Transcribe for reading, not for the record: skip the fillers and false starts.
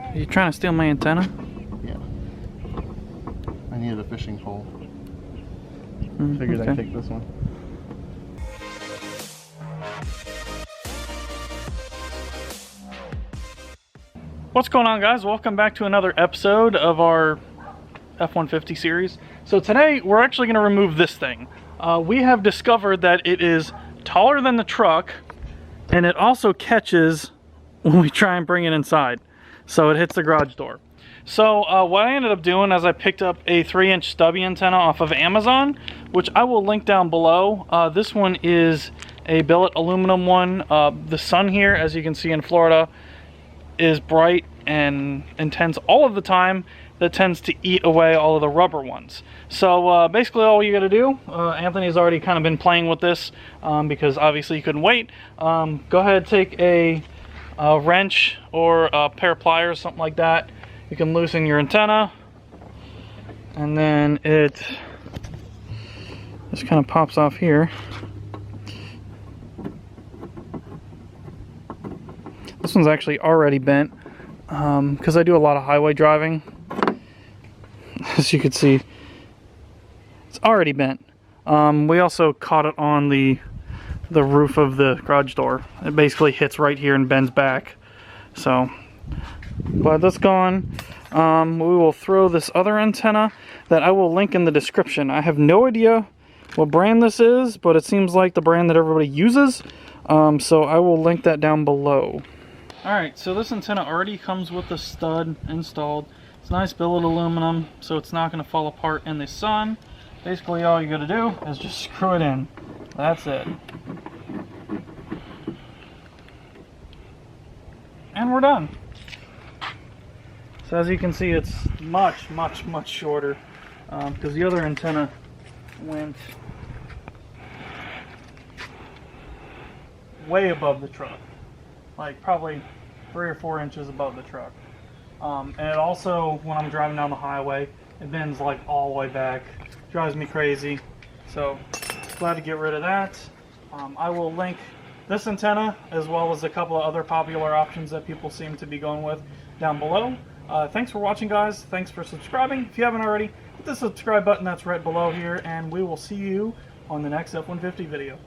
Are you trying to steal my antenna? Yeah. I needed a fishing pole. Figured okay. I'd take this one. What's going on, guys? Welcome back to another episode of our F150 series. So today we're actually going to remove this thing. We have discovered that it is taller than the truck, and it also catches when we try and bring it inside. So it hits the garage door. So what I ended up doing is I picked up a 3-inch stubby antenna off of Amazon, which I will link down below. This one is a billet aluminum one. The sun here, as you can see in Florida, is bright and intense all of the time. That tends to eat away all of the rubber ones. So basically all you gotta do, Anthony's already kind of been playing with this because obviously he couldn't wait. Go ahead, take a wrench or a pair of pliers, something like that. You can loosen your antenna, and then it just kind of pops off here. This one's actually already bent because I do a lot of highway driving. As you can see, it's already bent. We also caught it on the roof of the garage door. It basically hits right here and bends back. So glad that's gone. We will throw this other antenna that I will link in the description. I have no idea what brand this is, but it seems like the brand that everybody uses. So I will link that down below. Alright, so this antenna already comes with the stud installed. It's nice billet aluminum, so it's not going to fall apart in the sun. Basically all you got to do is just screw it in. That's it. And we're done. So as you can see, it's much shorter because the other antenna went way above the truck, like probably 3 or 4 inches above the truck. And it also, when I'm driving down the highway, it bends like all the way back. Drives me crazy. So glad to get rid of that. I will link this antenna as well as a couple of other popular options that people seem to be going with down below. Thanks for watching, guys. Thanks for subscribing. If you haven't already, hit the subscribe button that's right below here, and we will see you on the next F150 video.